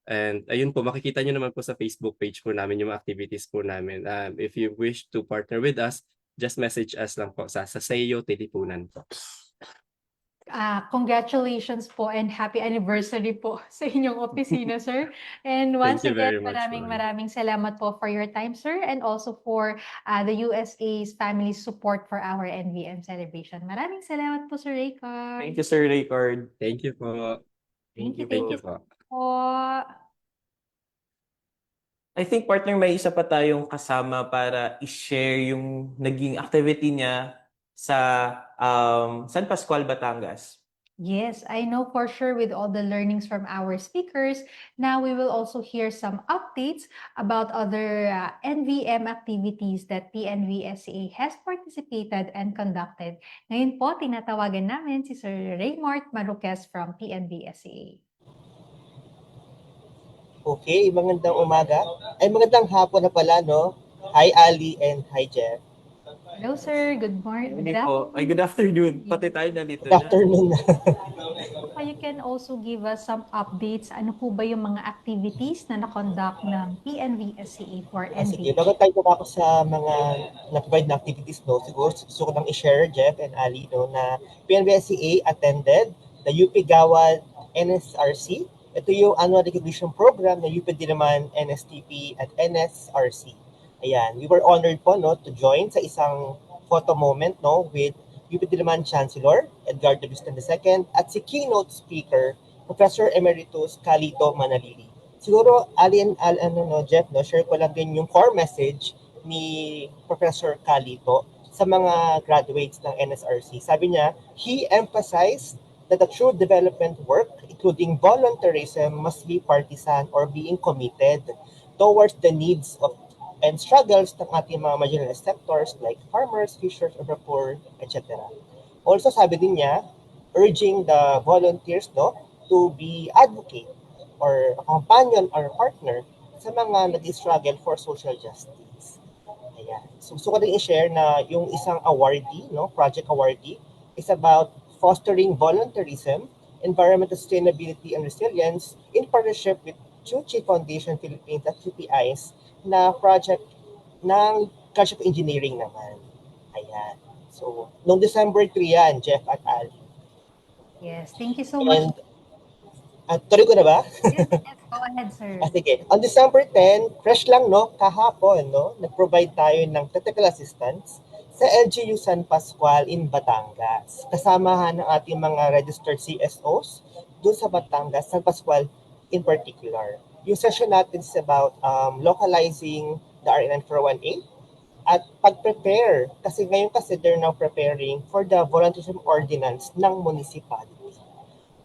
And ayun po, makikita nyo naman po sa Facebook page po namin yung mga activities po namin. If you wish to partner with us, just message us lang po sa Saseyo Tilipunan po. Congratulations po and happy anniversary po sa inyong opisina, sir. And Thank once you again, very much po. maraming salamat po for your time, sir, and also for the USA's family support for our NVM celebration. Maraming salamat po, Sir Raycard. Thank you, Sir Raycord. Thank you po. Thank you Thank you po. po. I think, partner, may isa pa tayong kasama para i-share yung naging activity niya sa San Pascual, Batangas. Yes, I know for sure with all the learnings from our speakers, now we will also hear some updates about other NVM activities that PNVSA has participated and conducted. Ngayon po, tinatawagan namin si Sir Raymart Maruques from PNVSA. Okay, magandang umaga. Ay, magandang hapon na pala, no? Hi, Ali, and hi, Jeff. Hello, sir. Good morning. Hindi po. Ay, good afternoon. Pati tayo nalito Good na. afternoon na. You can also give us some updates. Ano po ba yung mga activities na na-conduct ng PNVSA for Sige, NVM? bago tayo ako sa mga na-provide na activities, no? Siguro gusto ko lang i-share, Jeff and Ali, no, na PNVSA attended the UP Gawad NSRC. Ito yung annual recognition program na UP Diliman NSTP at NSRC. Ayan, we were honored po, no, to join sa isang photo moment, no, with UP Diliman Chancellor Edgardo Bustan II at si keynote speaker Professor Emeritus Calito Manalili. Siguro, Ali and Jeff, no, share ko lang din yung core message ni Professor Calito sa mga graduates ng NSRC. Sabi niya, he emphasized that the true development work, including volunteerism, must be partisan or being committed towards the needs of and struggles ng ating mga marginalized sectors like farmers, fishers, or the poor, etc. Also, sabi din niya, urging the volunteers, no, to be advocate or a companion or partner sa mga nag-struggle for social justice. Ayan. So, gusto ko din i-share na yung isang awardee, no, project awardee, is about fostering volunteerism, environmental sustainability, and resilience in partnership with Chuchi Foundation Philippines at QPIs na project ng College of Engineering naman. Ayan. So, noong December 3 yan, Jeff at Ali. Yes, thank you so much. And, tuloy ko na ba? Yes, go ahead, sir. Sige. On December 10, fresh lang, no, kahapon, no, nag-provide tayo ng technical assistance sa LGU San Pascual in Batangas. Kasamahan ng ating mga registered CSOs doon sa Batangas, San Pascual in particular. Yung session natin is about localizing the RNN 418 at pag-prepare. Kasi ngayon kasi they're now preparing for the volunteerism ordinance ng municipality.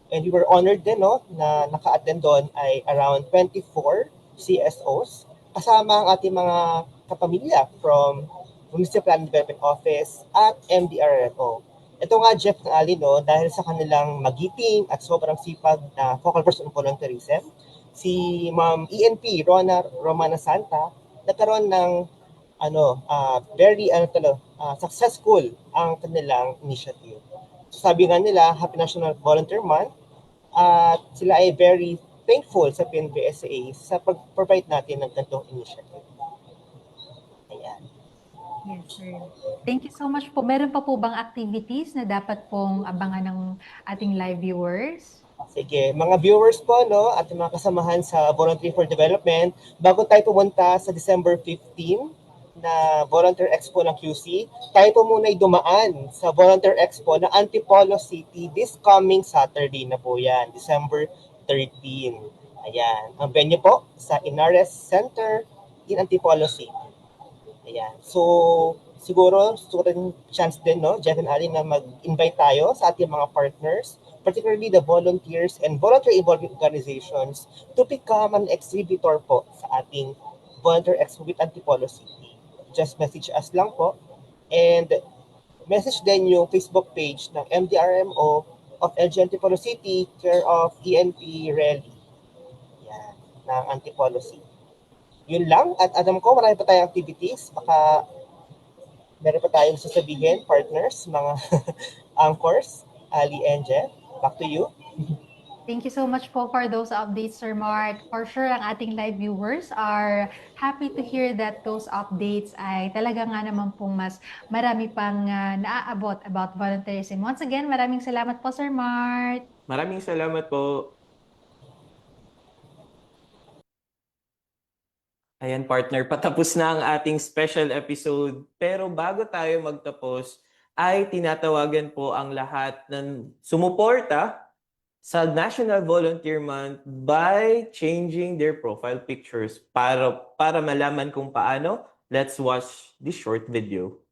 And we were honored din, no, na naka-attend doon ay around 24 CSOs kasama ang ating mga kapamilya from Municipal Planning Development Office at MDRFO. Ito nga, Jeff na Ali, no, dahil sa kanilang magiting at sobrang sipag na focal person on volunteerism, si Ma'am ENP, Romana Santa, nagkaroon ng very successful ang kanilang initiative. So, sabi nga nila, Happy National Volunteer Month, at sila ay very thankful sa PNVSA sa pag-provide natin ng ganitong initiative. Ayan. Yes, sir. Thank you so much po. Meron pa po bang activities na dapat pong abangan ng ating live viewers? Sige, mga viewers po, no, at mga kasamahan sa Volunteer for Development, bago tayo pumunta sa December 15 na Volunteer Expo ng QC, tayo po muna dumaan sa Volunteer Expo ng Antipolo City this coming Saturday na po yan, December 13. Ayan, ang venue po sa Inares Center in Antipolo City. Ayan, so siguro chance din, no, Jeff and Ali, na mag-invite tayo sa ating mga partners, particularly the volunteers and volunteer involving organizations to become an exhibitor po sa ating Volunteer Expo with Antipolo City. Just message us lang po and message din yung Facebook page ng MDRMO of LG Antipolo City, care of ENP Rally. Yan, ng Antipolo City. Yun lang, at alam ko marami pa tayong activities, baka meron pa tayong sasabihin, partners, mga anchors, Ali and Jeff. Back to you. Thank you so much po for those updates, Sir Mark. For sure, ang ating live viewers are happy to hear that those updates ay talaga nga naman pong mas marami pang naaabot about volunteerism. Once again, maraming salamat po, Sir Mark. Maraming salamat po. Ayan, partner, patapos na ang ating special episode. Pero bago tayo magtapos, ay tinatawagan po ang lahat ng sumuporta sa National Volunteer Month by changing their profile pictures. Para malaman kung paano, let's watch this short video.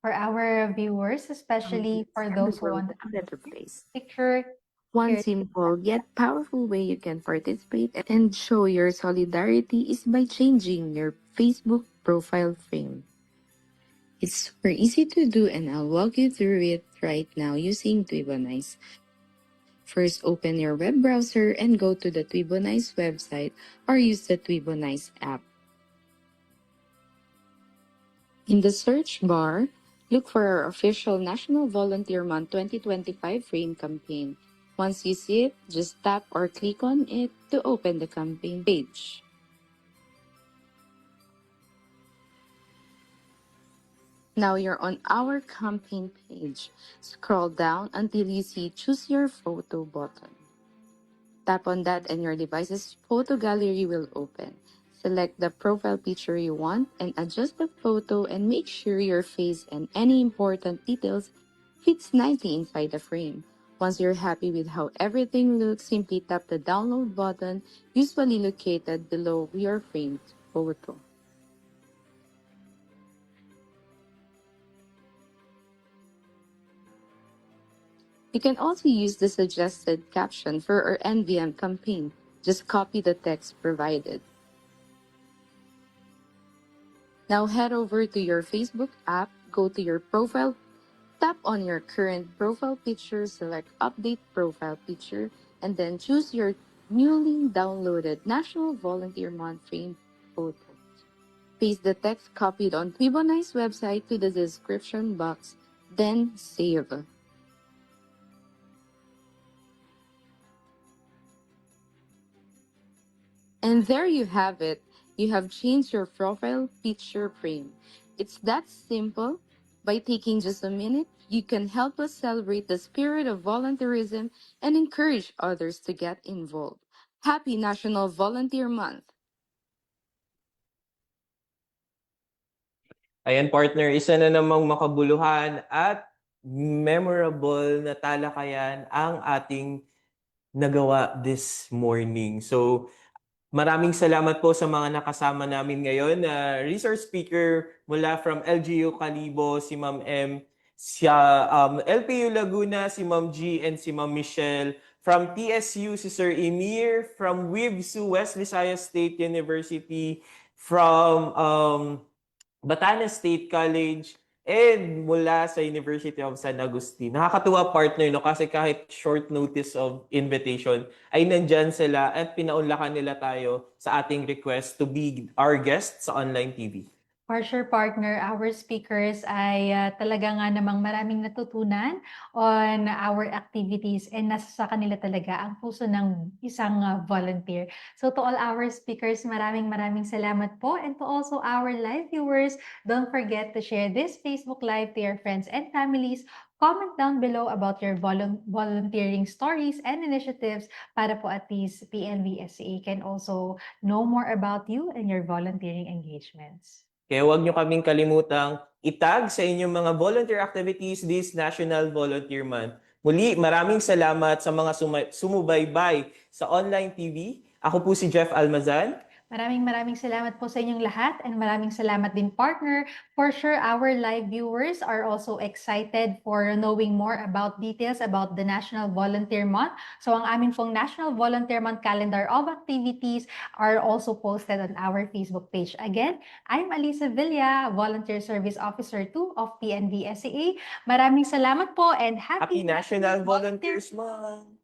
For our viewers, especially for those who want a better place. picture, One here- simple yet powerful way you can participate and show your solidarity is by changing your Facebook profile frame. It's super easy to do and I'll walk you through it right now using Twibonize. First, open your web browser and go to the Twibonize website or use the Twibonize app. In the search bar, look for our official National Volunteer Month 2025 frame campaign. Once you see it, just tap or click on it to open the campaign page. Now you're on our campaign page. Scroll down until you see Choose Your Photo button. Tap on that and your device's photo gallery will open. Select the profile picture you want and adjust the photo and make sure your face and any important details fits nicely inside the frame. Once you're happy with how everything looks, simply tap the download button, usually located below your framed photo. You can also use the suggested caption for our NVM campaign. Just copy the text provided. Now head over to your Facebook app, go to your profile, tap on your current profile picture, select Update Profile Picture, and then choose your newly downloaded National Volunteer Month frame photo. Paste the text copied on Twibonize website to the description box, then save. And there you have it. You have changed your profile picture frame. It's that simple. By taking just a minute, you can help us celebrate the spirit of volunteerism and encourage others to get involved. Happy National Volunteer Month! Ayan, partner, isa na namang makabuluhan at memorable na talakayan ang ating nagawa this morning. So, maraming salamat po sa mga nakasama namin ngayon. Resource speaker mula from LGU Kalibo, si Ma'am M. LPU Laguna, si Ma'am G and si Ma'am Michelle. From TSU, si Sir Emir. From WIVSU, West Visayas State University. From Batanes State College. And mula sa University of San Agustin. Nakakatuwa, partner, no? Kasi kahit short notice of invitation, ay nandyan sila at pinaunlakan nila tayo sa ating request to be our guest sa online TV. For sure, partner, our speakers ay talaga nga namang maraming natutunan on our activities and nasa sa kanila talaga ang puso ng isang volunteer. So to all our speakers, maraming salamat po. And to also our live viewers, don't forget to share this Facebook Live to your friends and families. Comment down below about your volunteering stories and initiatives para po at least PNVSA can also know more about you and your volunteering engagements. Kaya huwag nyo kaming kalimutang itag sa inyong mga volunteer activities this National Volunteer Month. Muli, maraming salamat sa mga sumubaybay sa online TV. Ako po si Jeff Almazan. Maraming salamat po sa inyong lahat and maraming salamat din, partner. For sure, our live viewers are also excited for knowing more about details about the National Volunteer Month. So ang aming pong National Volunteer Month calendar of activities are also posted on our Facebook page. Again, I'm Alisa Villa, Volunteer Service Officer 2 of PNV-SAA. Maraming salamat po and Happy National Volunteers Month!